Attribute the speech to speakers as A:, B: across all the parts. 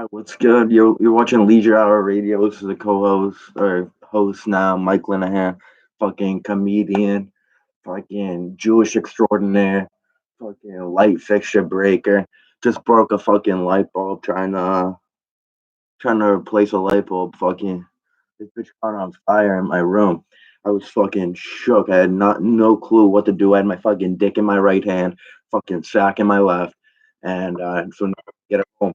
A: What's good? You're watching Leisure Hour Radio. This is the co-host or host now, Mike Linehan, fucking comedian, fucking Jewish extraordinaire, fucking light fixture breaker. Just broke a fucking light bulb trying to replace a light bulb. Fucking this bitch caught on fire in my room. I was fucking shook. I had no clue what to do. I had my fucking dick in my right hand, fucking sack in my left, and so now I get it home.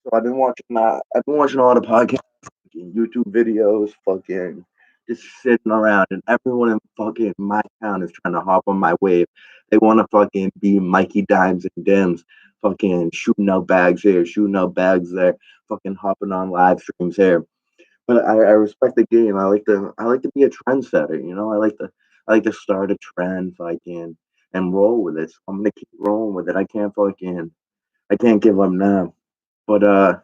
A: So I've been watching that. I've been watching a lot of podcasts, fucking YouTube videos, fucking just sitting around, and everyone in fucking my town is trying to hop on my wave. They want to fucking be Mikey Dimes and Dims, fucking shooting out bags here, shooting out bags there, fucking hopping on live streams here. But I respect the game. I like to be a trendsetter. I like to start a trend if I can and roll with it. So I'm gonna keep rolling with it. I can't give up now. But so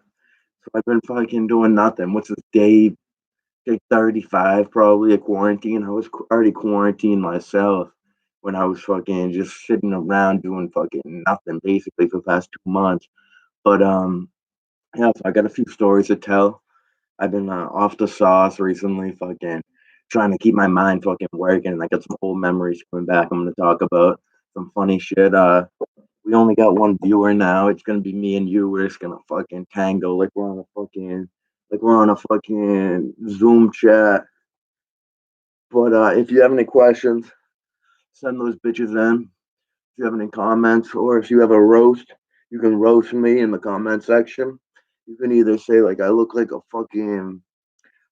A: I've been fucking doing nothing. What's this day 35 probably a quarantine. I was already quarantined myself when I was fucking just sitting around doing fucking nothing basically for the past 2 months. But yeah, so I got a few stories to tell. I've been off the sauce recently, fucking trying to keep my mind fucking working. I got some old memories coming back. I'm gonna talk about some funny shit. We only got one viewer now. It's gonna be me and you. We're just gonna fucking tango like we're on a fucking Zoom chat. But if you have any questions, send those bitches in. If you have any comments or if you have a roast, you can roast me in the comment section. You can either say like I look like a fucking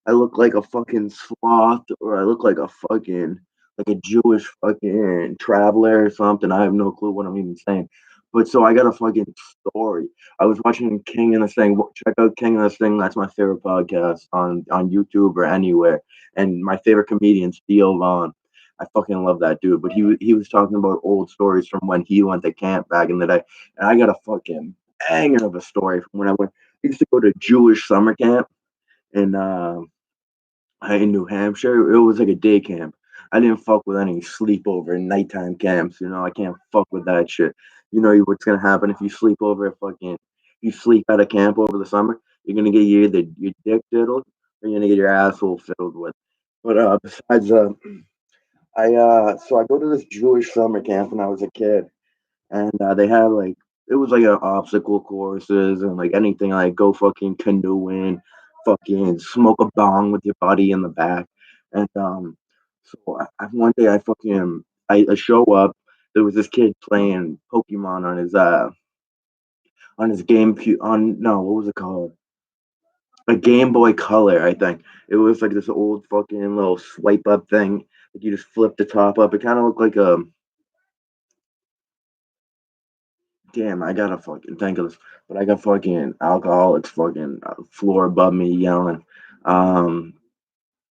A: sloth, or I look like a Jewish fucking traveler or something. I have no clue what I'm even saying. But so I got a fucking story. I was watching King and the Thing. Check out King and the Thing. That's my favorite podcast on YouTube or anywhere. And my favorite comedian, Theo Vaughn. I fucking love that dude. But he was talking about old stories from when he went to camp back in the day. And I got a fucking banger of a story from when I went. I used to go to Jewish summer camp in in New Hampshire. It was like a day camp. I didn't fuck with any sleepover nighttime camps. I can't fuck with that shit. What's gonna happen if you sleep over you sleep at a camp over the summer? You're gonna get either your dick diddled or you're gonna get your asshole filled with. But besides, I go to this Jewish summer camp when I was a kid, and they had like it was like a obstacle courses and like anything like go fucking canoeing, fucking smoke a bong with your buddy in the back, and so one day I show up. There was this kid playing Pokemon on his game on no, what was it called, a Game Boy Color, I think. It was like this old fucking little swipe up thing. Like you just flip the top up. It kind of looked like a damn, I gotta fucking think of this, but I got fucking alcoholics fucking floor above me yelling. Um,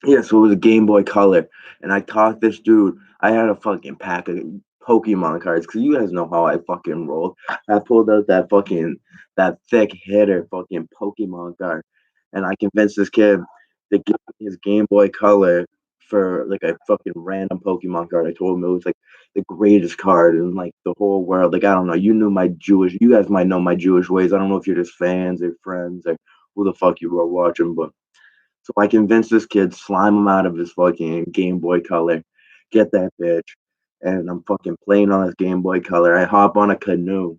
A: yeah, so it was a Game Boy Color, and I talked this dude. I had a fucking pack of Pokemon cards because you guys know how I fucking roll. I pulled out that thick hitter fucking Pokemon card, and I convinced this kid to give me his Game Boy Color for like a fucking random Pokemon card. I told him it was like the greatest card in like the whole world. Like I don't know, you guys might know my Jewish ways. I don't know if you're just fans or friends or who the fuck you are watching, but so I convinced this kid, slime him out of his fucking Game Boy Color, get that bitch, and I'm fucking playing on this Game Boy Color. I hop on a canoe,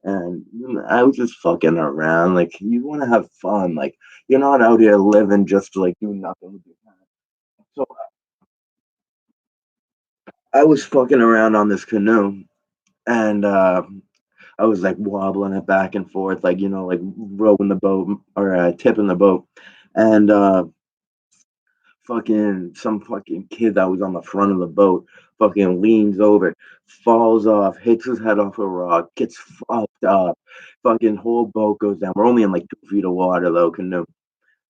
A: and I was just fucking around. Like you want to have fun, like you're not out here living just to like do nothing with your time. So I was fucking around on this canoe, and I was like wobbling it back and forth, like like rowing the boat or tipping the boat, and fucking some fucking kid that was on the front of the boat fucking leans over, falls off, hits his head off a rock, gets fucked up. Fucking whole boat goes down. We're only in like 2 feet of water though, canoe.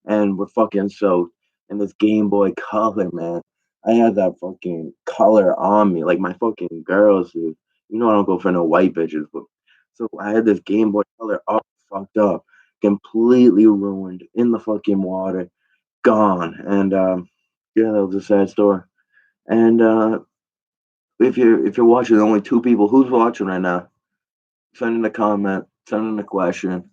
A: And we're fucking soaked. And this Game Boy Color, man. I had that fucking color on me. Like my fucking girls, dude. I don't go for no white bitches, but so I had this Game Boy Color all fucked up, completely ruined in the fucking water, gone. And yeah, that was a sad story. And if you're watching, only two people. Who's watching right now? Send in a comment. Send in a question.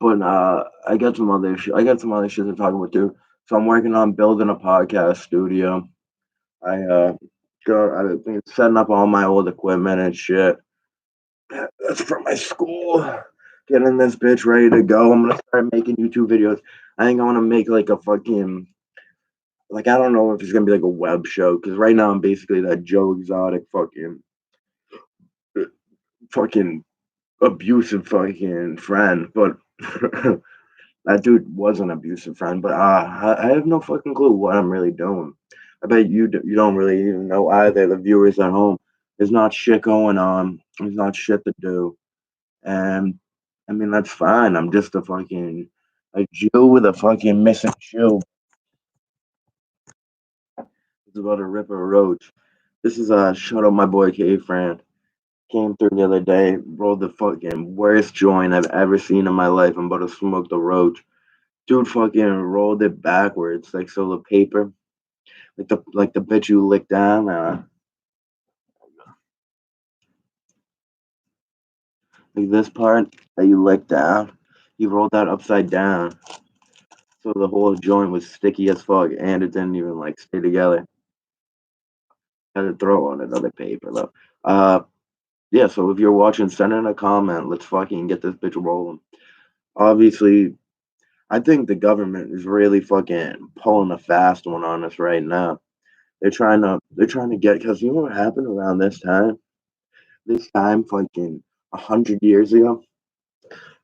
A: But I got some other shit. I got some other shit to talk about too. So I'm working on building a podcast studio. I I think setting up all my old equipment and shit. That's from my school. Getting this bitch ready to go. I'm gonna start making YouTube videos. I think I want to make like a fucking like I don't know if it's gonna be like a web show because right now I'm basically that Joe Exotic fucking abusive fucking friend, but that dude was an abusive friend. But I have no fucking clue what I'm really doing. I bet you don't really even know either. The viewers at home, there's not shit going on. There's not shit to do, and I mean that's fine. I'm just a Jew with a fucking missing shoe. It's about to rip a roach. This is shout out my boy K Fran. Came through the other day, rolled the fucking worst joint I've ever seen in my life. I'm about to smoke the roach. Dude fucking rolled it backwards, like so the paper, like the bit you lick down, like this part that you lick down. He rolled that upside down, so the whole joint was sticky as fuck, and it didn't even like stay together. Had to throw on another paper though. Yeah. So if you're watching, send in a comment. Let's fucking get this bitch rolling. Obviously, I think the government is really fucking pulling a fast one on us right now. They're trying to get because you know what happened around this time? This time, fucking 100 years ago,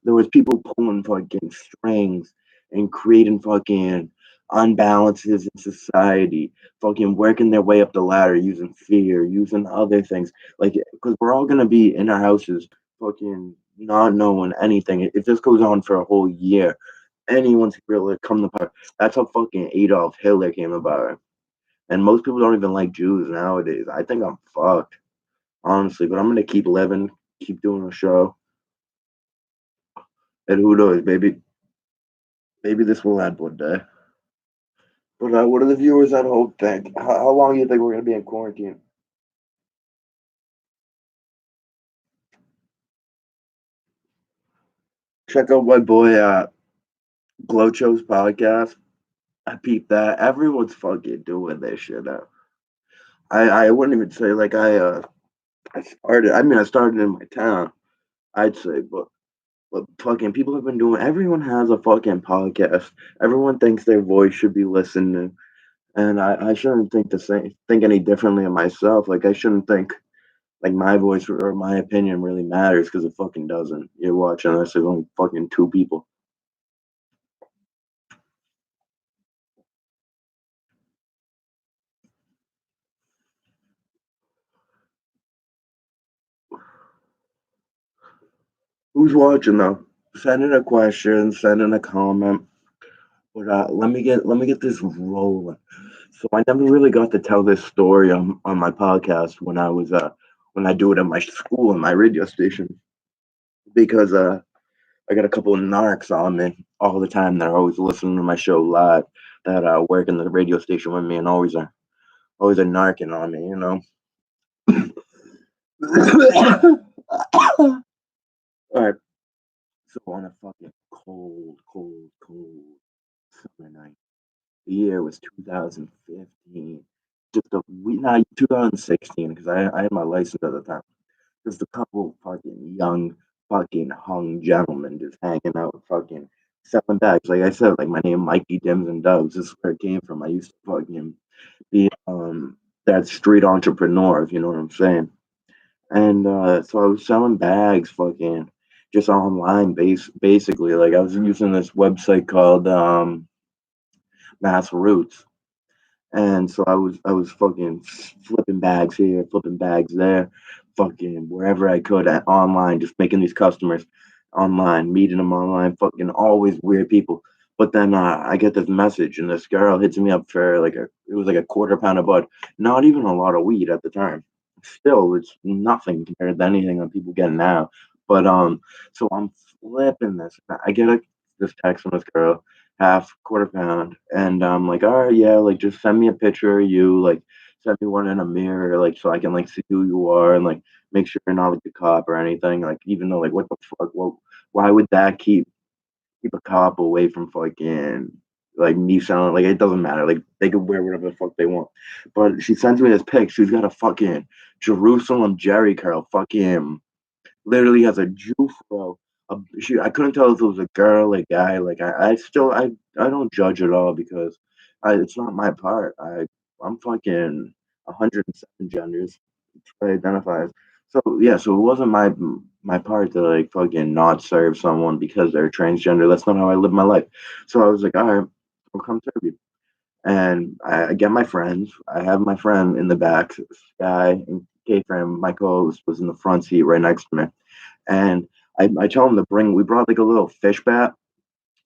A: there was people pulling fucking strings and creating fucking unbalances in society, fucking working their way up the ladder using fear, using other things. Like, because we're all gonna be in our houses, fucking not knowing anything. If this goes on for a whole year, anyone's really come to power. That's how fucking Adolf Hitler came about. And most people don't even like Jews nowadays. I think I'm fucked, honestly. But I'm gonna keep living, keep doing the show, and who knows, maybe this will end one day. But what do the viewers at home think? How long do you think we're gonna be in quarantine? Check out my boy Glocho's podcast. I peeped that. Everyone's fucking doing this shit now. I wouldn't even say like I started. I mean I started in my town, I'd say, but fucking people have been doing. Everyone has a fucking podcast. Everyone thinks their voice should be listened to, and I shouldn't think any differently of myself. Like I shouldn't think like my voice or my opinion really matters because it fucking doesn't. You're watching this. There's only fucking two people. Who's watching though? Send in a question. Send in a comment. But let me get this rolling. So I never really got to tell this story on my podcast when I do it at my school and my radio station because I got a couple of narcs on me all the time that are always listening to my show live that work in the radio station with me and always are narking on me, you know. All right. So on a fucking cold summer night, the year was 2015. Just a week, not 2016, because I had my license at the time. Just a couple fucking young fucking hung gentlemen just hanging out, fucking selling bags. Like I said, like my name Mikey Dims and Dubs. This is where it came from. I used to fucking be that street entrepreneur, if you know what I'm saying. And so I was selling bags, fucking just online, basically. Like I was using this website called Mass Roots, and so I was fucking flipping bags here, flipping bags there, fucking wherever I could online, just making these customers online, meeting them online, fucking always weird people. But then I get this message, and this girl hits me up for it was like a quarter pound of bud, not even a lot of weed at the time. Still, it's nothing compared to anything that people get now. But so I'm flipping this. I get this text from this girl half quarter pound and I'm like, all right, yeah, like just send me a picture of you, like send me one in a mirror, like so I can like see who you are and like make sure you're not like a cop or anything, like even though like what the fuck, well, why would that keep keep a cop away from fucking like me sounding like it doesn't matter. Like they could wear whatever the fuck they want. But she sends me this pic. She's got a fucking Jerusalem Jerry curl. Fucking literally has a Jufro. I couldn't tell if it was a girl, a guy. Like I still I don't judge at all because it's not my part. I'm fucking 107 genders. That's what I identify as. So yeah, so it wasn't my part to like fucking not serve someone because they're transgender. That's not how I live my life. So I was like, all right, I'll come serve you. And I get my friends. I have my friend in the back, Sky, and K friend, my co-host was in the front seat right next to me. And I told him to bring. We brought like a little fish bat,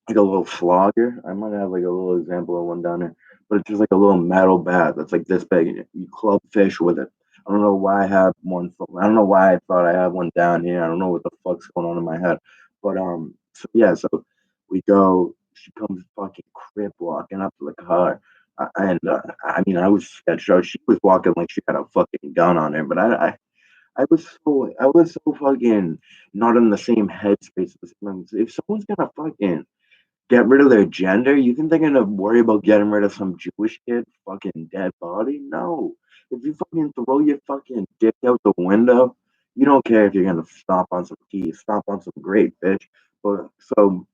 A: like a little flogger. I might have like a little example of one down there, but it's just like a little metal bat that's like this big, and you club fish with it. I don't know why I have one. I don't know why I thought I had one down here. I don't know what the fuck's going on in my head, but so yeah, so we go. She comes fucking crip walking up to the car. And I mean, I was sketched out. She was walking like she had a fucking gun on her, but I was so fucking not in the same headspace as them. If someone's gonna fucking get rid of their gender, you think they're gonna worry about getting rid of some Jewish kid fucking dead body? No. If you fucking throw your fucking dick out the window, you don't care if you're gonna stomp on some teeth, stomp on some great fish. But so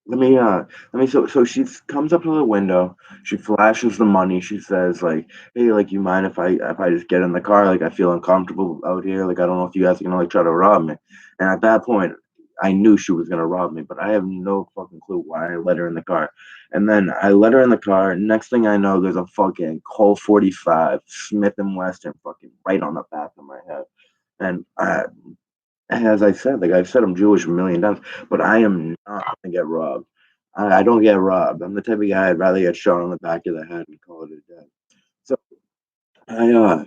A: let me so she comes up to the window, she flashes the money, she says like, "Hey, like you mind if I just get in the car? Like I feel uncomfortable out here. Like I don't know if you guys are gonna like try to rob me." And at that point, I knew she was gonna rob me, but I have no fucking clue why I let her in the car. And then I let her in the car. Next thing I know, there's a fucking Colt 45 Smith and Wesson fucking right on the back of my head. And as I said, like I've said, I'm Jewish a million times, but I am not gonna get robbed. I don't get robbed. I'm the type of guy I'd rather get shot on the back of the head and call it a day. So I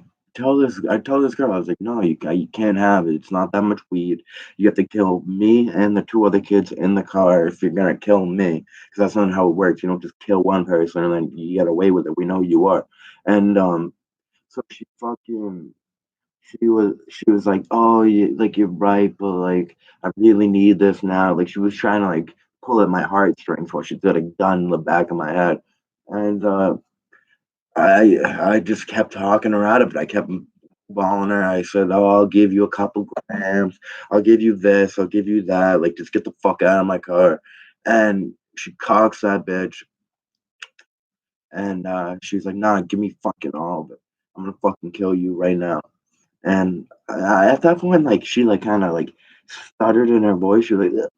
A: I tell this girl, I was like, no, you can't have it. It's not that much weed. You have to kill me and the two other kids in the car if you're gonna kill me, because that's not how it works. You don't just kill one person and then you get away with it. We know you are. And so she was like, "Oh, like you're right, but like I really need this now." Like she was trying to like pull at my heartstrings while she got a gun in the back of my head, and I just kept talking her out of it. I kept balling her. I said, "Oh, I'll give you a couple grams. I'll give you this. I'll give you that. Like just get the fuck out of my car." And she cocks that bitch, and she's like, "Nah, give me fucking all of it. I'm gonna fucking kill you right now." And at that point, like she like kind of like stuttered in her voice. She was like, "Ugh."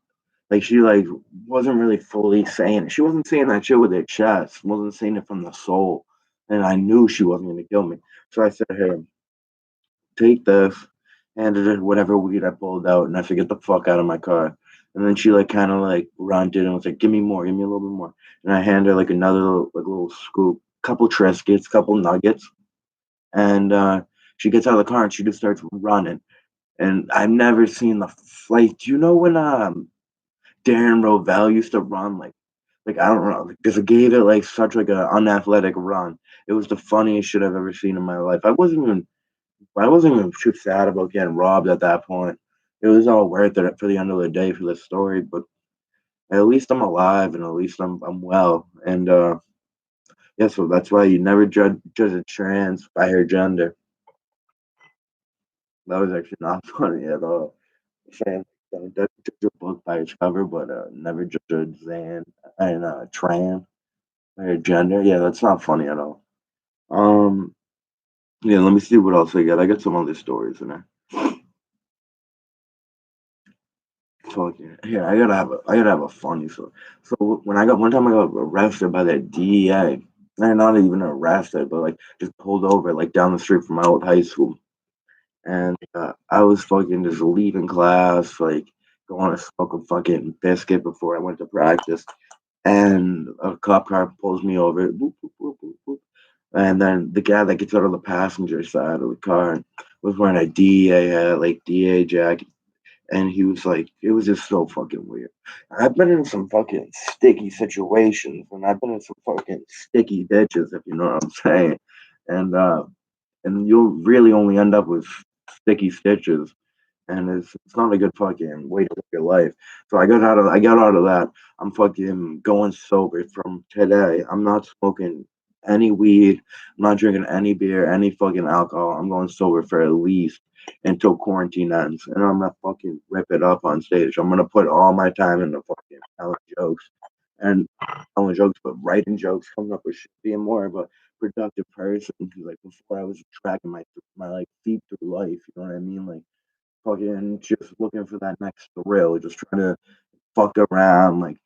A: Like she like wasn't really fully saying it. She wasn't saying that shit with her chest. Wasn't saying it from the soul. And I knew she wasn't gonna kill me. So I said, "Hey, take this." Handed her whatever weed I pulled out, and I said, "Get the fuck out of my car." And then she like kind of like grunted and was like, "Give me more, give me a little bit more." And I handed her like another little scoop, couple Triscuits, couple nuggets, and she gets out of the car and she just starts running. And I've never seen the like. Do you know when Darren Rovell used to run like I don't know because it gave it like such like a unathletic run. It was the funniest shit I've ever seen in my life. I wasn't even too sad about getting robbed at that point. It was all worth it for the end of the day for the story. But at least I'm alive and at least I'm well. And yeah, so that's why you never judge a trans by her gender. That was actually not funny at all. Saying don't judge a book by its cover, but never judge a Zan and Tran by her gender. Yeah, that's not funny at all. Um, yeah, let me see what else I got. I got some other stories in there. Fuck yeah. Here, I gotta have a funny story. So when I got one time I got arrested by the DEA. And not even arrested, but like just pulled over like down the street from my old high school. And I was fucking just leaving class, like going to smoke a fucking biscuit before I went to practice. And a cop car pulls me over, boop, boop, boop, boop, boop. And then the guy that gets out of the passenger side of the car was wearing a DEA hat, like DEA jacket. And he was like, it was just so fucking weird. I've been in some fucking sticky situations, and I've been in some fucking sticky ditches, if you know what I'm saying. And you'll really only end up with sticky stitches and it's not a good fucking way to live your life. So I got out of that. I'm fucking going sober from today. I'm not smoking any weed. I'm not drinking any beer, any fucking alcohol. I'm going sober for at least until quarantine ends, and I'm gonna fucking rip it up on stage. I'm gonna put all my time into fucking telling jokes and telling jokes, but writing jokes, coming up with shit, being more of a productive person. Like before, I was dragging my like feet through life. You know what I mean? Like fucking just looking for that next thrill, just trying to fuck around.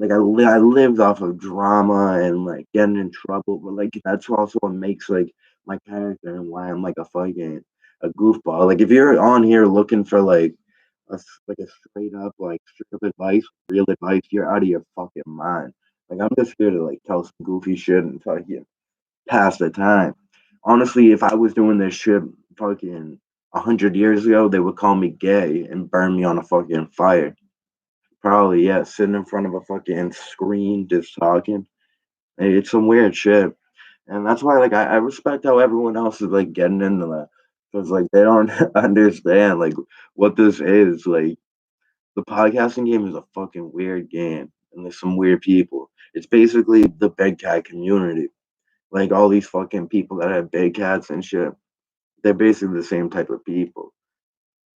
A: I lived off of drama and like getting in trouble, but like that's also what makes like my character and why I'm like a goofball. Like if you're on here looking for like like a straight up like straight up advice, real advice, you're out of your fucking mind. Like I'm just here to like tell some goofy shit and fucking pass the time. Honestly, if I was doing this shit fucking 100 years ago, they would call me gay and burn me on a fucking fire. Probably, yeah, sitting in front of a fucking screen just talking. It's some weird shit. And that's why, like, I respect how everyone else is, like, getting into that. Because, like, they don't understand, like, what this is. Like, the podcasting game is a fucking weird game. And there's some weird people. It's basically the big cat community. Like, all these fucking people that have big cats and shit, they're basically the same type of people.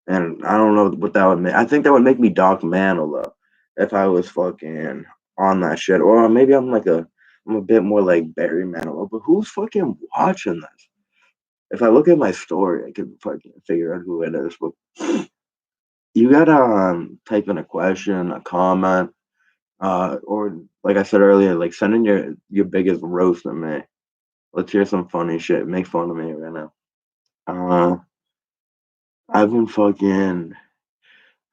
A: And I don't know what that would make. I think that would make me Doc Manilow if I was fucking on that shit. Or maybe I'm a bit more like Barry Manilow. But who's fucking watching this? If I look at my story, I can fucking figure out who it is. But you gotta type in a question, a comment, or like I said earlier, like send in your biggest roast at me. Let's hear some funny shit. Make fun of me right now. Uh, I've been fucking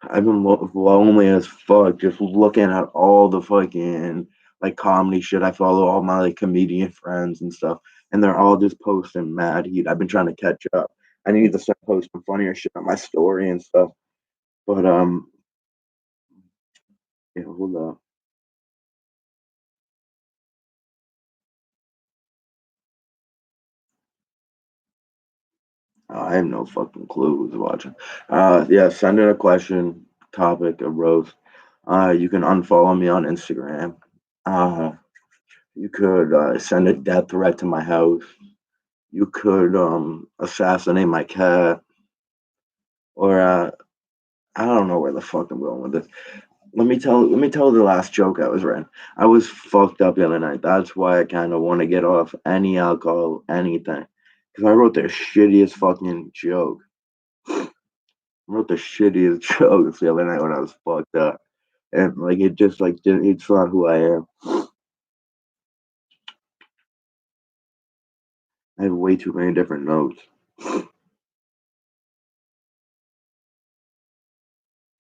A: I've been lonely as fuck just looking at all the fucking like comedy shit. I follow all my like comedian friends and stuff, and they're all just posting mad heat. I've been trying to catch up. I need to start posting funnier shit on my story and stuff. But yeah, hold up. I have no fucking clue who's watching. Yeah, send in a question, topic, a roast. You can unfollow me on Instagram. Uh, you could send a death threat to my house. You could assassinate my cat, or I don't know where the fuck I'm going with this. Let me tell the last joke I was writing. I was fucked up the other night. That's why I kind of want to get off any alcohol, anything, because I wrote the shittiest fucking joke. I wrote the shittiest jokes the other night when I was fucked up, and like it just like it's not who I am. I have way too many different notes.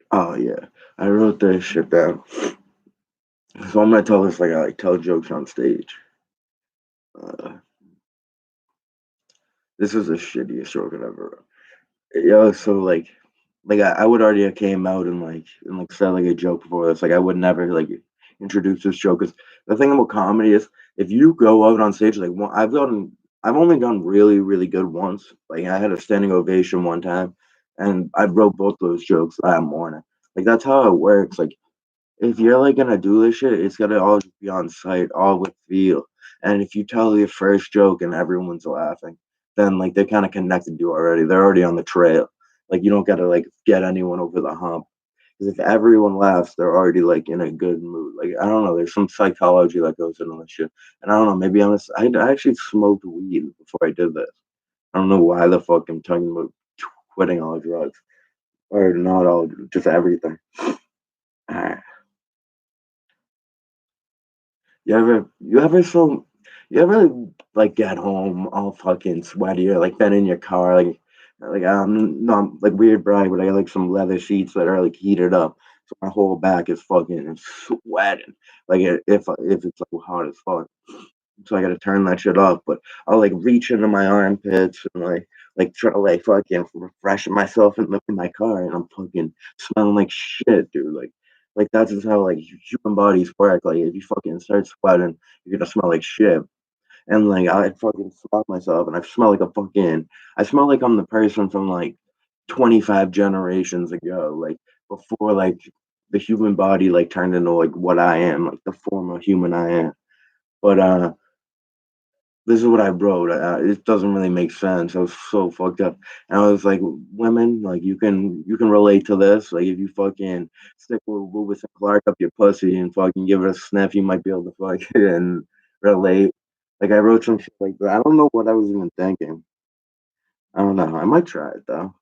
A: Oh yeah, I wrote this shit down. So I'm gonna tell this like I like tell jokes on stage. Uh, this is the shittiest joke I've ever wrote. Yeah, so like I would already have came out and like said like a joke before this. Like I would never like introduce this joke. Cause the thing about comedy is if you go out on stage like I've only done really good once. Like I had a standing ovation one time, and I wrote both those jokes that morning. Like that's how it works. Like if you're like gonna do this shit, it's gotta all just be on site, all with feel. And if you tell your first joke and everyone's laughing, then like they're kind of connected to you already. They're already on the trail. Like you don't gotta like get anyone over the hump. Because if everyone laughs, they're already like in a good mood. Like I don't know, there's some psychology that goes into this shit. And I don't know, maybe I actually smoked weed before I did this. I don't know why the fuck I'm talking about quitting all drugs or not all, just everything. You ever like get home all fucking sweaty or like been in your car like no I'm like weird brag, but I got like some leather sheets that are like heated up. So my whole back is fucking sweating. Like if it's like hot as fuck. So I gotta turn that shit off. But I'll like reach into my armpits and like try to like fucking refresh myself and look in my car and I'm fucking smelling like shit, dude. Like that's just how like human bodies work. Like if you fucking start sweating, you're gonna smell like shit. And like I fucking smell myself and I smell like I'm the person from like 25 generations ago, like before like the human body like turned into like what I am, like the form of human I am. But this is what I wrote. It doesn't really make sense. I was so fucked up, and I was like, "Women, like you can relate to this. Like if you fucking stick with Lewis and Clark up your pussy and fucking give it a sniff, you might be able to fucking relate." Like I wrote some shit like that. I don't know what I was even thinking. I don't know. I might try it though.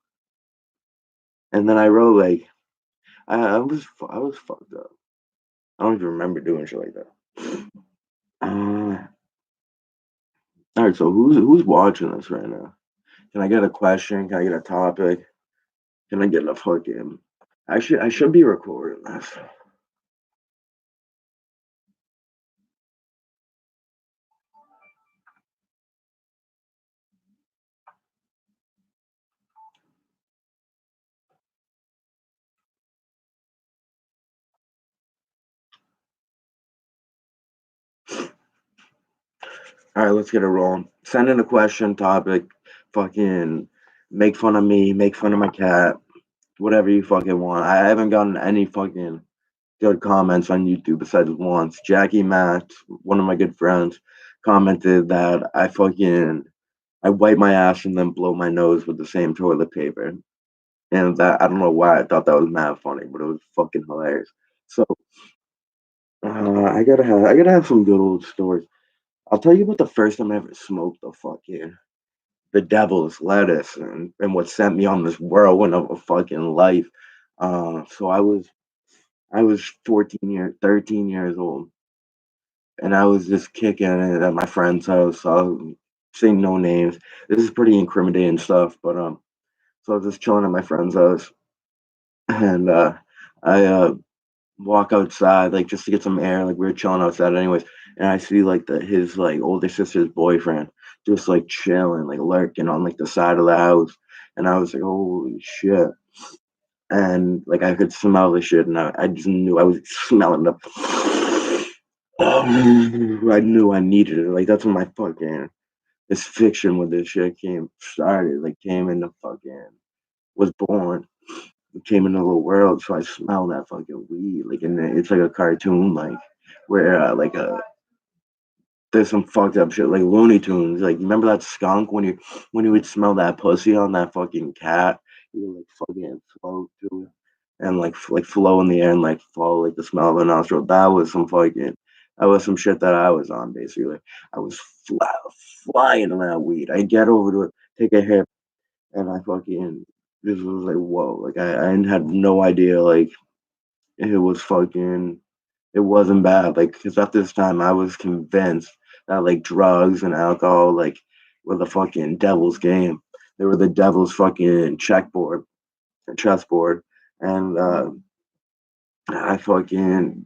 A: And then I wrote like I was fucked up. I don't even remember doing shit like that. All right, so who's watching this right now? Can I get a question? Can I get a topic? Can I get a fucking? I should be recording this. All right, let's get it rolling. Send in a question, topic, fucking make fun of me, make fun of my cat, whatever you fucking want. I haven't gotten any fucking good comments on YouTube besides once. Jackie Matt, one of my good friends, commented that I wipe my ass and then blow my nose with the same toilet paper. And that I don't know why I thought that was mad funny, but it was fucking hilarious. So I gotta have some good old stories. I'll tell you about the first time I ever smoked the devil's lettuce and what sent me on this whirlwind of a fucking life. So I was 13 years old, and I was just kicking it at my friend's house. I'll say no names. This is pretty incriminating stuff, but so I was just chilling at my friend's house, and I walk outside like just to get some air. Like we were chilling outside anyways, and I see like his like older sister's boyfriend just like chilling, like lurking on like the side of the house, and I was like, holy shit. And like I could smell the shit, and I just knew I was smelling the. I knew I needed it. Like that's when my fucking this fiction with this shit came into fucking was born. It came into the world, so I smell that fucking weed. Like and it's like a cartoon, like where there's some fucked up shit like Looney Tunes. Like remember that skunk when you would smell that pussy on that fucking cat, you would like fucking float to it and like flow in the air and like follow like the smell of a nostril. That was some shit that I was on basically. I was fly, flying around weed. I get over to it, take a hit, and I fucking this was like whoa. Like I had no idea like it was fucking it wasn't bad. Like, because at this time I was convinced that like drugs and alcohol like were the fucking devil's game. They were the devil's fucking chessboard, and I fucking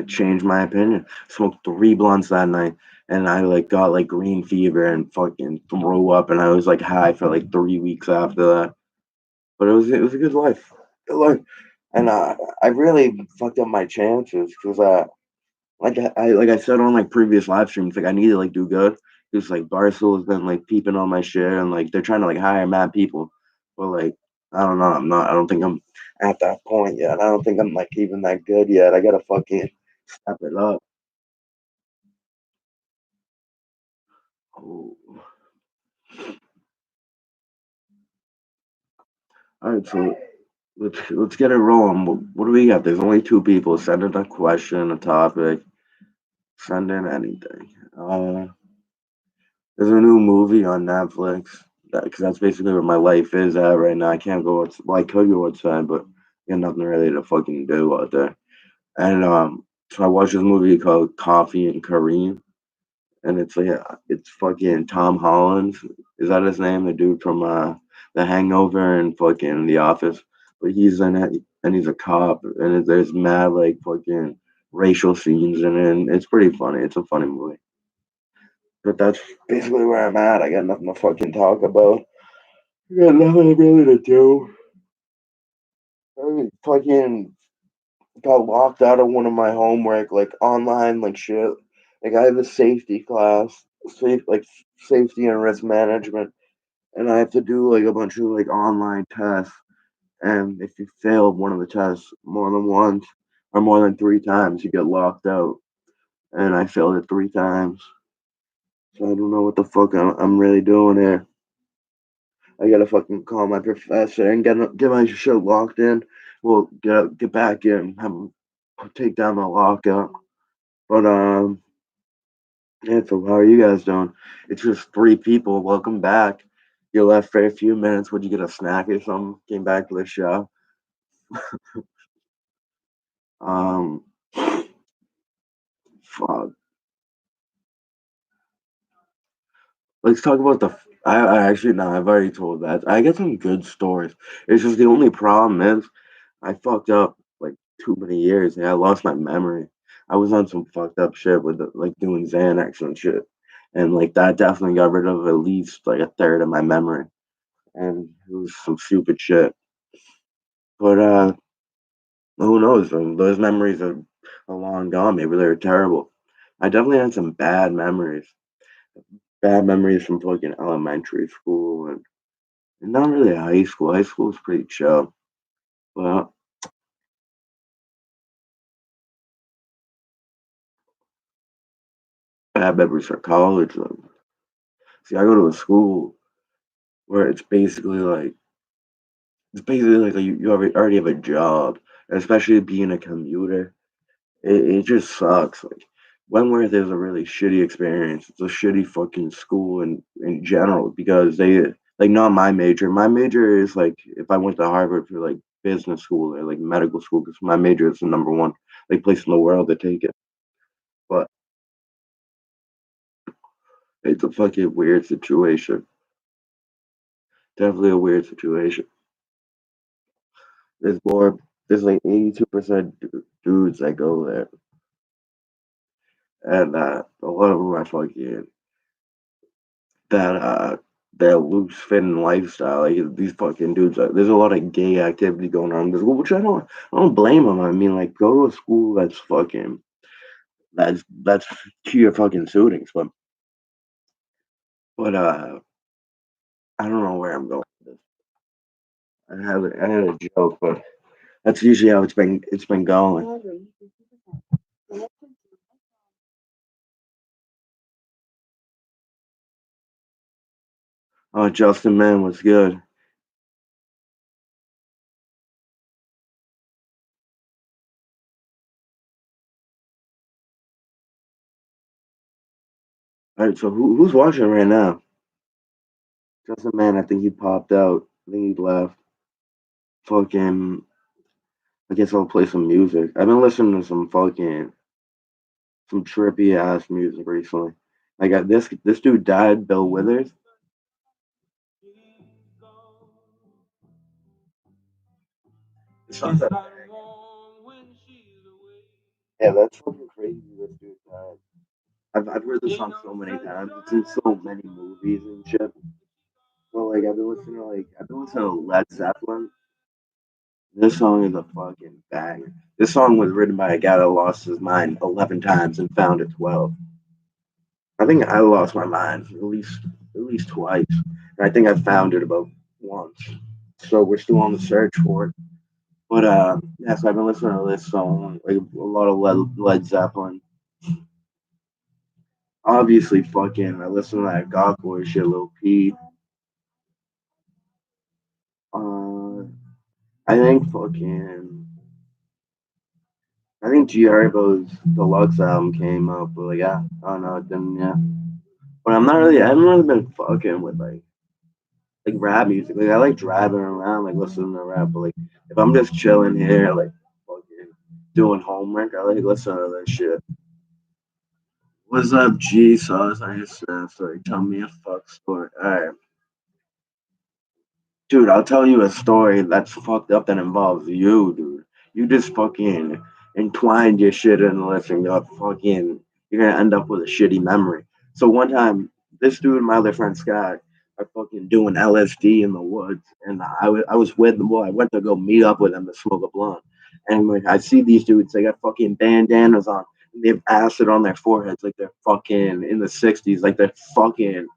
A: changed my opinion. Smoked 3 blunts that night, and I like got like green fever and fucking threw up, and I was like high for like 3 weeks after that. But it was a good life. Good life. And I really fucked up my chances because like I said on like previous live streams, like I need to like do good because like Barstool has been like peeping on my shit and like they're trying to like hire mad people, but like I don't know, I'm not. I don't think I'm at that point yet. I don't think I'm like even that good yet. I gotta fucking step it up. Oh. All right, so let's get it rolling. What do we got? There's only two people. Send in a question, a topic. Send in anything. There's a new movie on Netflix because that's basically where my life is at right now. I can't go. Well, I could go outside, but got nothing really to fucking do out there. And so I watched this movie called Coffee and Kareem, and it's fucking Tom Holland. Is that his name? The dude from The Hangover and fucking The Office. But he's in it, and he's a cop, and there's mad like fucking racial scenes in it. And it's pretty funny. It's a funny movie. But that's basically where I'm at. I got nothing to fucking talk about. I got nothing really to do. I fucking got locked out of one of my homework, like online, like shit. Like I have a safety class, safety and risk management, and I have to do like a bunch of like online tests. And if you fail one of the tests more than once or more than 3 times, you get locked out. And I failed it 3 times, so I don't know what the fuck I'm really doing here. I gotta fucking call my professor and get my shit locked in. Well, get back in, have him take down the lockout. But yeah. So how are you guys doing? It's just 3 people. Welcome back. You left for a few minutes. Would you get a snack or something? Came back to the show. Um, fuck. Let's talk about I actually no, I've already told that. I get some good stories. It's just the only problem is I fucked up like too many years and I lost my memory. I was on some fucked up shit with like doing Xanax and shit, and like that definitely got rid of at least like a third of my memory, and it was some stupid shit. But who knows? Those memories are long gone. Maybe they're terrible. I definitely had some bad memories from fucking elementary school and not really high school. High school was pretty chill. But bad memories for college. See, I go to a school where it's basically like you already have a job, especially being a commuter. It just sucks. Like Wentworth is a really shitty experience. It's a shitty fucking school in general because they like not my major. My major is like if I went to Harvard for like business school or like medical school because my major is the number one like place in the world to take it. But it's a fucking weird situation. Definitely a weird situation. There's more. There's like 82% dudes that go there, and a lot of them are fucking that that loose fitting lifestyle. Like these fucking dudes. There's a lot of gay activity going on in this school, which I don't blame them. I mean, like go to a school that's to your fucking suitings, but I don't know where I'm going with this. I had a joke, but that's usually how it's been going. Oh, Justin, man, was good. All right, so who's watching right now? Justin, man, I think he popped out. I think he left. Fucking, I guess I'll play some music. I've been listening to some trippy ass music recently. Like this dude died, Bill Withers. The song's that yeah, that's fucking crazy. This dude died. I've heard the song so many times. It's in so many movies and shit. But like I've been listening to Led Zeppelin. This song is a fucking banger. This song was written by a guy that lost his mind 11 times and found it 12. I think I lost my mind at least twice. And I think I found it about once. So we're still on the search for it. But yeah, so I've been listening to this song, like a lot of Led Zeppelin. Obviously, fucking, I listen to that God Boy shit, Lil Peep. Uh, I think fucking, I think G Herbo's deluxe album came up, but like, yeah, I don't know, it didn't, yeah. But I haven't really been fucking with like rap music. Like I like driving around, like listening to rap. But like if I'm just chilling here, like fucking doing homework, I like listening to this shit. What's up, G Sauce? I just sorry. Tell me a fuck story. All right, dude. I'll tell you a story that's fucked up that involves you, dude. You just fucking entwined your shit in this, and you're gonna end up with a shitty memory. So one time, this dude and my other friend Scott are fucking doing LSD in the woods, and I was with them. Well, I went to go meet up with them to smoke a blunt, and like I see these dudes, they got fucking bandanas on. They have acid on their foreheads, like they're fucking in the '60s, like they're fucking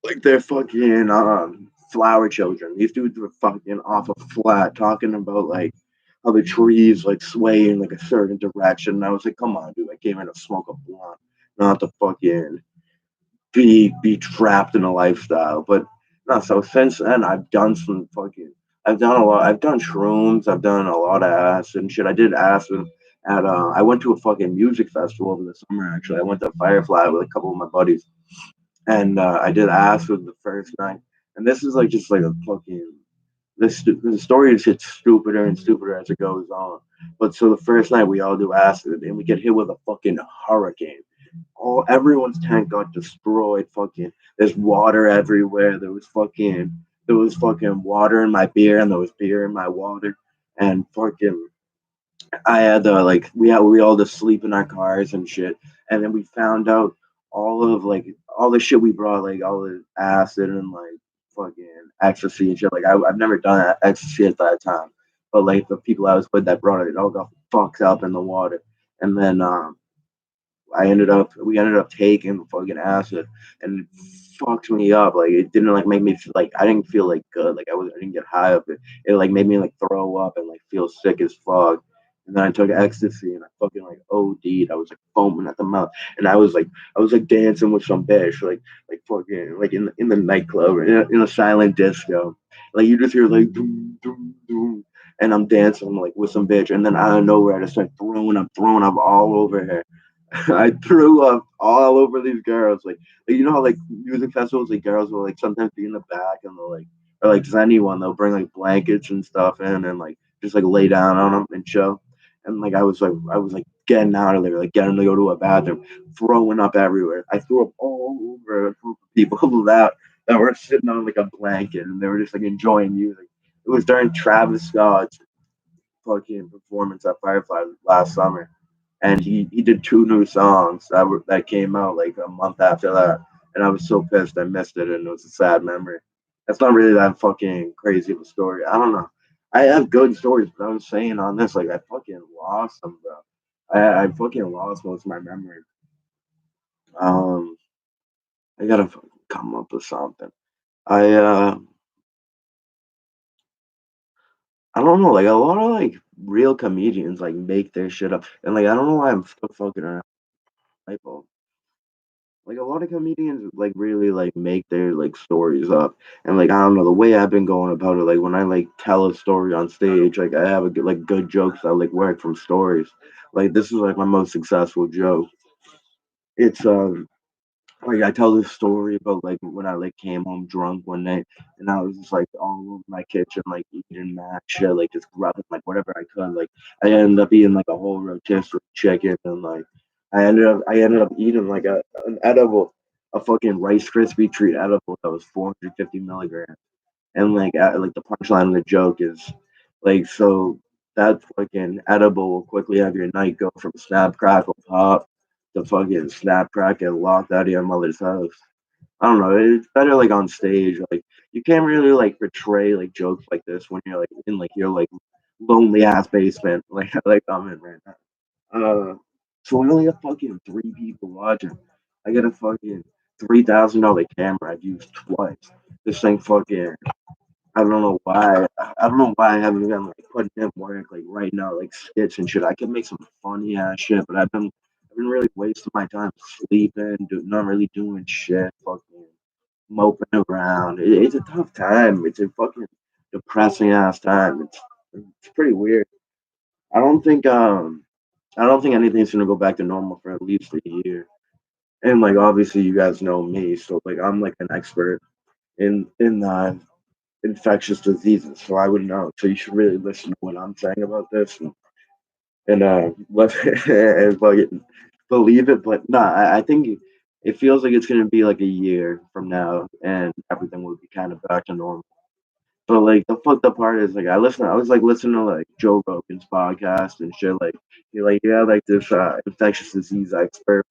A: like they're fucking flower children. These dudes were fucking off a flat talking about like how the trees like sway in like a certain direction. And I was like, come on, dude, I came here to smoke a blunt, not to fucking be trapped in a lifestyle. But no, so since then I've done some fucking I've done a lot. I've done shrooms. I've done a lot of acid and shit. I did acid at I went to a fucking music festival over the summer. Actually, I went to Firefly with a couple of my buddies, and I did acid the first night. And this is like just like a fucking the story just gets stupider and stupider as it goes on. But so the first night we all do acid and we get hit with a fucking hurricane. All everyone's tank got destroyed. Fucking there's water everywhere. There was fucking water in my beer and there was beer in my water. And fucking I had to like we all just sleep in our cars and shit. And then we found out all of like all the shit we brought, like all the acid and like fucking ecstasy and shit. Like I've never done ecstasy at that time, but like the people I was with that brought it, it all got fucked up in the water. And then we ended up taking fucking acid and it fucked me up. Like it didn't like make me feel like I didn't feel like good. Like I didn't get high of it. It like made me like throw up and like feel sick as fuck. And then I took ecstasy and I fucking like OD'd. I was like foaming at the mouth, and I was like dancing with some bitch, like fucking like in the nightclub or in a silent disco. Like you just hear like doom doom doom, and I'm dancing like with some bitch, and then out of nowhere I just start throwing up all over her. I threw up all over these girls. Like you know how like music festivals, like girls will like sometimes be in the back and they'll like, or like just anyone, they'll bring like blankets and stuff in and like just like lay down on them and chill. And like I was like getting out of there, like getting to go to a bathroom, throwing up everywhere. I threw up all over a group of people that were sitting on like a blanket and they were just like enjoying music. It was during Travis Scott's fucking performance at Firefly last summer, and he did two new songs that came out like a month after that, and I was so pissed I missed it, and it was a sad memory. That's not really that fucking crazy of a story. I don't know. I have good stories, but I was saying on this like I fucking lost them, bro. I fucking lost most of my memory. Um, I gotta fucking come up with something. I uh I don't know, like a lot of like real comedians like make their shit up, and like I don't know why I'm still fucking around. Typo. Like a lot of comedians like really like make their like stories up, and like I don't know the way I've been going about it. Like when I like tell a story on stage, like I have a good, like good jokes that like work from stories. Like this is like my most successful joke. It's like I tell this story about like when I like came home drunk one night and I was just like all over my kitchen like eating mad shit, like just grabbing like whatever I could. Like I ended up eating like a whole rotisserie chicken and like I ended up eating like an edible, a fucking Rice Krispie treat edible that was 450 milligrams. And like the punchline of the joke is like so that fucking edible will quickly have your night go from snap crackle pop to fucking snap crack and locked out of your mother's house. I don't know. It's better like on stage. Like you can't really like portray like jokes like this when you're like in like your like lonely ass basement like I'm in right now. So we only got fucking three people watching. I got a fucking $3,000 camera I've used twice. This thing fucking I don't know why. I don't know why I haven't been like putting in work like right now, like skits and shit. I could make some funny ass shit, but I've been really wasting my time sleeping, not really doing shit, fucking moping around. It's a tough time. It's a fucking depressing ass time. It's pretty weird. I don't think I don't think anything's gonna go back to normal for at least a year. And like obviously you guys know me, so like I'm like an expert in infectious diseases, so I would know. So you should really listen to what I'm saying about this and let and fucking believe it. But nah, I think it feels like it's gonna be like a year from now, and everything will be kind of back to normal. But like the fucked up part is like I was like listening to like Joe Rogan's podcast and shit. Like he had like this infectious disease expert,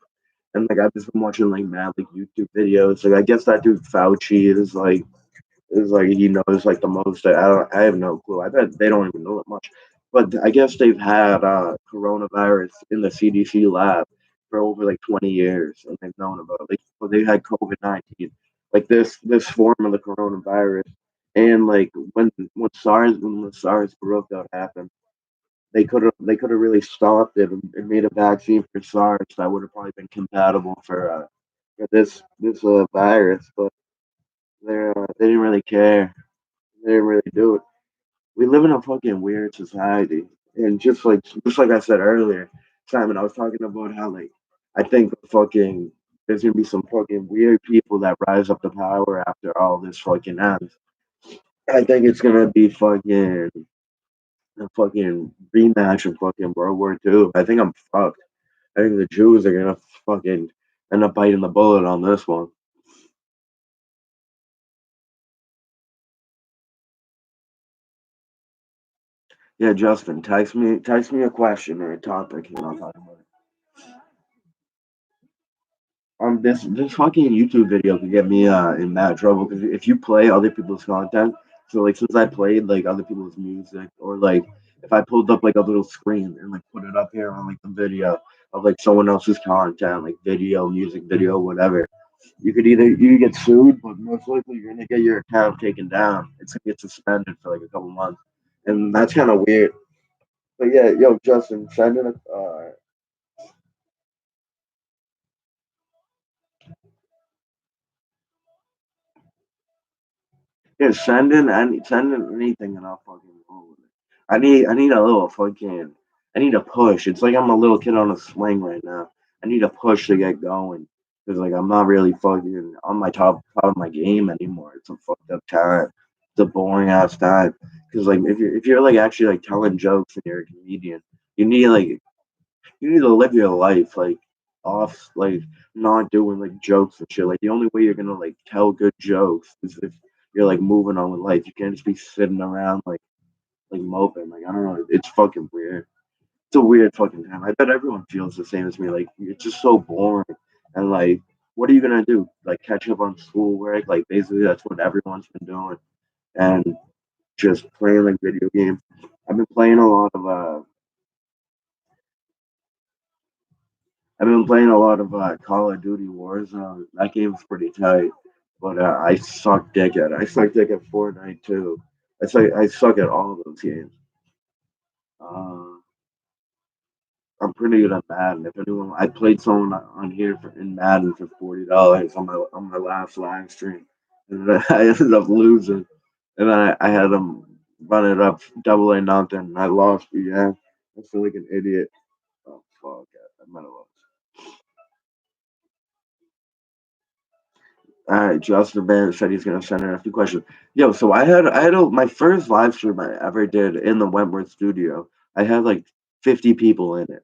A: and like I've just been watching like mad like YouTube videos. Like I guess that dude Fauci is like he knows like the most. I have no clue. I bet they don't even know that much. But I guess they've had coronavirus in the CDC lab for over like 20 years, and they've known about it. Like well, they had COVID-19 like this form of the coronavirus. And like when the SARS broke out happened, they could have really stopped it and made a vaccine for SARS that would have probably been compatible for this virus, but they didn't really care. They didn't really do it. We live in a fucking weird society, and just like I said earlier, Simon, I was talking about how like I think fucking there's gonna be some fucking weird people that rise up to power after all this fucking ends. I think it's gonna be fucking a fucking rematch of fucking World War II. I think I'm fucked. I think the Jews are gonna fucking end up biting the bullet on this one. Yeah, Justin, text me a question or a topic, and I'll talk about it. This fucking YouTube video could get me in bad trouble because if you play other people's content, so like since I played like other people's music or like if I pulled up like a little screen and like put it up here on like the video of like someone else's content, like video, music video, whatever, you get sued, but most likely you're gonna get your account taken down. It's gonna get suspended for like a couple months, and that's kind of weird. But yeah, yo, Justin, send in a yeah, send in anything and I'll fucking roll with it. I need a little fucking I need a push. It's like I'm a little kid on a swing right now. I need a push to get going because like I'm not really fucking on my top of my game anymore. It's a fucked up time. It's a boring ass time because like if you're like actually like telling jokes and you're a comedian, you need like you need to live your life like off like not doing like jokes and shit. Like the only way you're gonna like tell good jokes is if you're like moving on with life. You can't just be sitting around like moping. Like I don't know. It's fucking weird. It's a weird fucking time. I bet everyone feels the same as me. Like it's just so boring. And like, what are you gonna do? Like catch up on schoolwork? Like basically that's what everyone's been doing. And just playing like video games. I've been playing a lot of I've been playing a lot of Call of Duty Warzone. That game's pretty tight, but I suck dick at it. I suck dick at Fortnite too. I suck at all of those games. Uh, I'm pretty good at Madden. If anyone, I played someone on here in Madden for $40 on my last live stream, and I ended up losing, and I had them run it up double or nothing. I lost again. I feel like an idiot. Oh fuck! I might have lost. All right, Justin Barrett said he's gonna send in a few questions. Yo, so my first live stream I ever did in the Wentworth studio. I had like 50 people in it,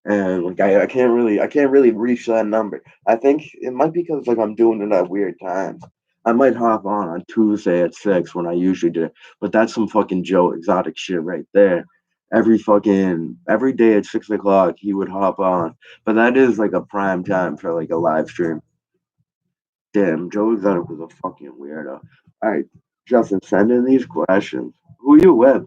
A: and like I can't really reach that number. I think it might be because like I'm doing it at weird times. I might hop on Tuesday at 6 when I usually do, but that's some fucking Joe Exotic shit right there. Every day at 6 o'clock he would hop on, but that is like a prime time for like a live stream. Damn, Joe Exotic was a fucking weirdo. All right, Justin, send in these questions. Who you with?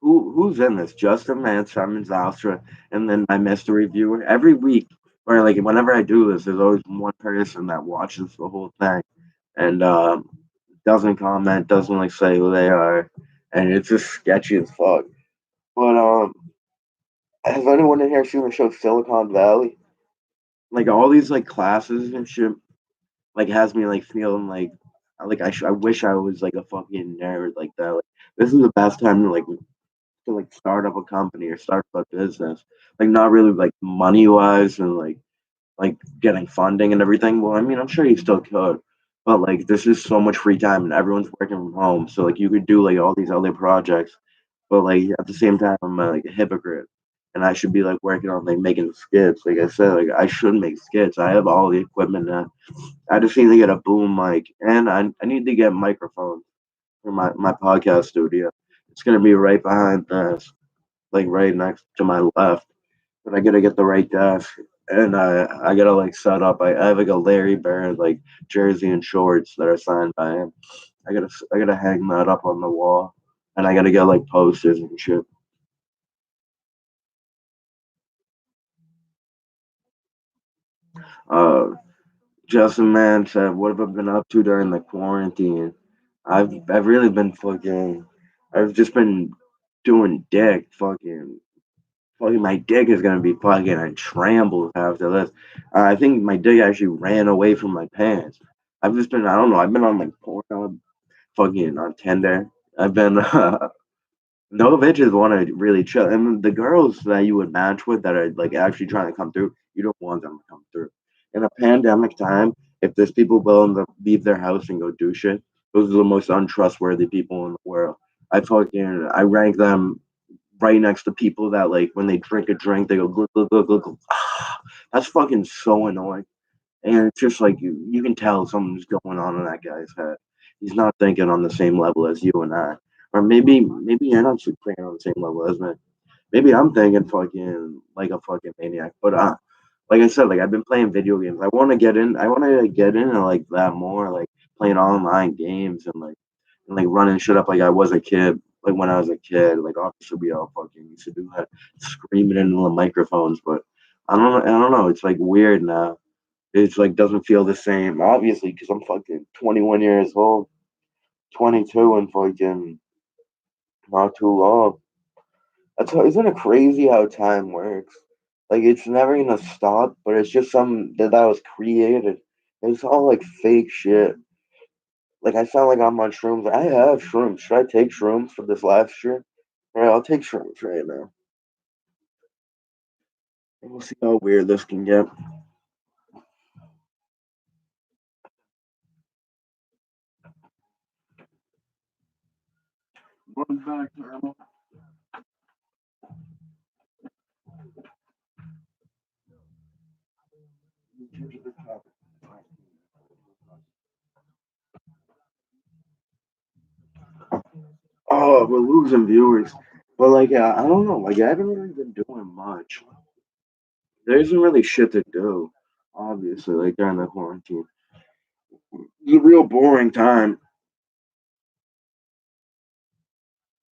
A: Who's in this? Justin, Man, Simon Zalstra, and then my mystery viewer. Every week, or like whenever I do this, there's always one person that watches the whole thing and doesn't comment, doesn't like say who they are, and it's just sketchy as fuck. But has anyone in here seen the show Silicon Valley? Like all these like classes and shit like has me like feeling like I wish I was like a fucking nerd like that. Like this is the best time to like start up a company or start up a business. Like not really like money wise and like getting funding and everything. Well, I mean, I'm sure you still could, but like this is so much free time and everyone's working from home, so like you could do like all these other projects, but like at the same time, I'm like a hypocrite. And I should be like working on like making skits. Like I said, like I should make skits. I have all the equipment now. I just need to get a boom mic and I need to get microphones for my podcast studio. It's gonna be right behind this, like right next to my left. But I gotta get the right desk and I gotta like set up. I have like a Larry Bird like jersey and shorts that are signed by him. I gotta hang that up on the wall and I gotta get like posters and shit. Uh, Justin Man said, "What have I been up to during the quarantine?" I've really been fucking. I've just been doing dick. Fucking my dick is gonna be fucking in shambles after this. I think my dick actually ran away from my pants. I've just been. I don't know. I've been on like Pornhub, fucking on Tinder. I've been. No bitches want to really chill, and the girls that you would match with that are like actually trying to come through, you don't want them to come through. In a pandemic time, if there's people willing to leave their house and go do shit, those are the most untrustworthy people in the world. I rank them right next to people that like when they drink a drink, they go glug glug glug glug. Glug. That's fucking so annoying. And it's just like you can tell something's going on in that guy's head. He's not thinking on the same level as you and I. Or maybe you're not thinking on the same level as me. Maybe I'm thinking fucking like a fucking maniac. But like I said, like I've been playing video games. I wanna get into like that more, like playing online games and like running shit up like I was a kid. Like when I was a kid, like obviously we all fucking used to do that, screaming into the microphones. But I don't know. It's like weird now. It's like doesn't feel the same, obviously, because I'm fucking 21 years old, 22, and fucking not too long. Isn't it crazy how time works? Like it's never gonna stop, but it's just something that was created. It's all like fake shit. Like I sound like I'm on shrooms. I have shrooms. Should I take shrooms for this live stream? All right, I'll take shrooms right now. And we'll see how weird this can get. Run back, Turbo. Oh, we're losing viewers. But like, I don't know. Like, I haven't really been doing much. There isn't really shit to do. Obviously, like during the quarantine, it's a real boring time.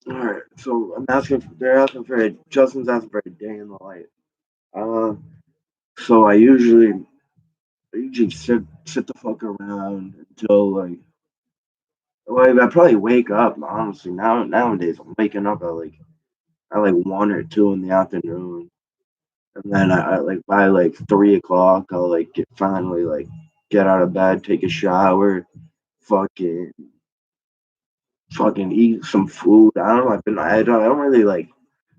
A: All right, so I'm asking. They're asking for a. Justin's asking for a day in the life. Uh, so I usually sit the fuck around until I probably wake up. Honestly, nowadays I'm waking up at like 1 or 2 in the afternoon. And then I like by like 3 o'clock, I'll like finally like get out of bed, take a shower, fucking fucking eat some food. I don't know. I don't really like.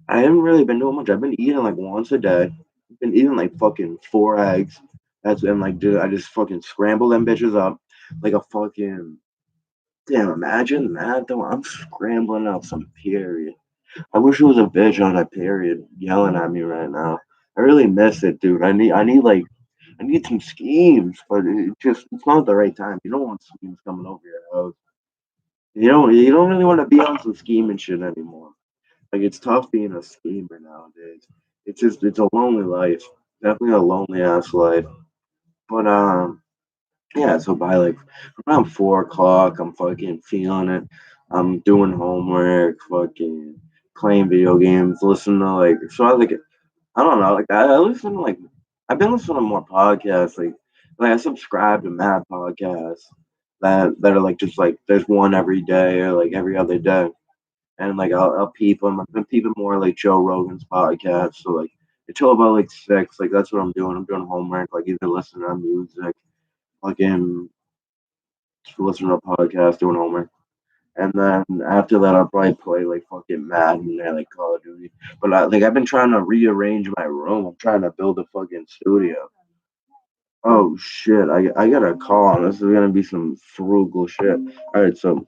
A: I haven't really been doing much. I've been eating like once a day. I've been eating like fucking 4 eggs. That's and like dude, I just fucking scramble them bitches up like a fucking damn. Imagine that though. I'm scrambling up some period. I wish it was a bitch on a period yelling at me right now. I really miss it, dude. I need some schemes, but it's not the right time. You don't want schemes coming over your house. You don't really want to be on some scheme and shit anymore. Like it's tough being a schemer nowadays. It's a lonely life. Definitely a lonely ass life. But yeah, so by like around 4 o'clock I'm fucking feeling it. I'm doing homework, fucking playing video games, listening to like so I don't know, like I listen to like I've been listening to more podcasts, like I subscribe to mad podcasts that are like just like there's one every day or like every other day. And like I'll peep them. I've been peeping more like Joe Rogan's podcast. So like until about like 6, like that's what I'm doing. I'm doing homework, like either listening to music, fucking listening to a podcast, doing homework. And then after that, I'll probably play like fucking Madden or like Call of Duty. But like I've been trying to rearrange my room. I'm trying to build a fucking studio. Oh shit! I got a call. This is gonna be some frugal shit. All right, so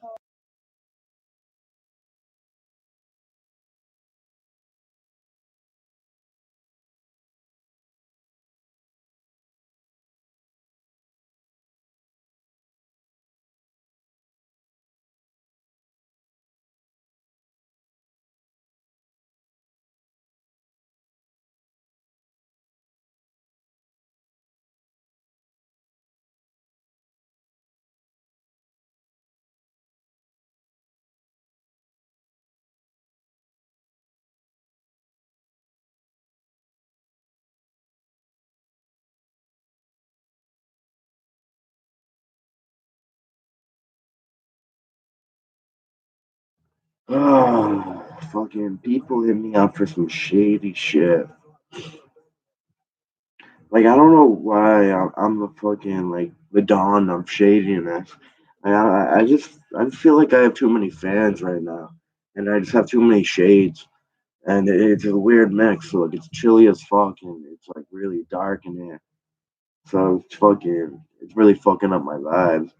A: Oh, fucking people hit me up for some shady shit. Like I don't know why I'm the fucking like the dawn of shadiness. I just feel like I have too many fans right now, and I just have too many shades, and it's a weird mix. So like it's chilly as fuck, and it's like really dark in here. So it's really fucking up my vibes.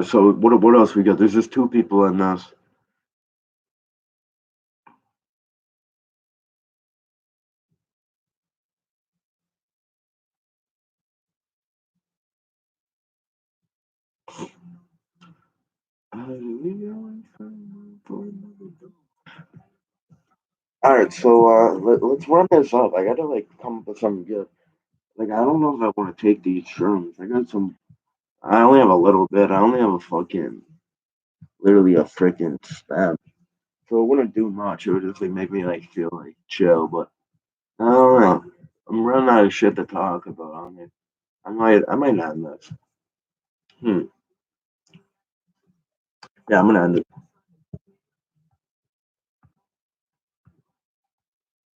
A: So what else we got? There's just two people in this. All right, so let's run this up. I gotta like come up with something good. Like I don't know if I want to take these shrooms. I got some. I only have a little bit. I only have a fucking literally a freaking stem. So it wouldn't do much. It would just like make me like feel like chill. But I don't know. I'm running out of shit to talk about on it. I might end this. Hmm. Yeah, I'm gonna end it.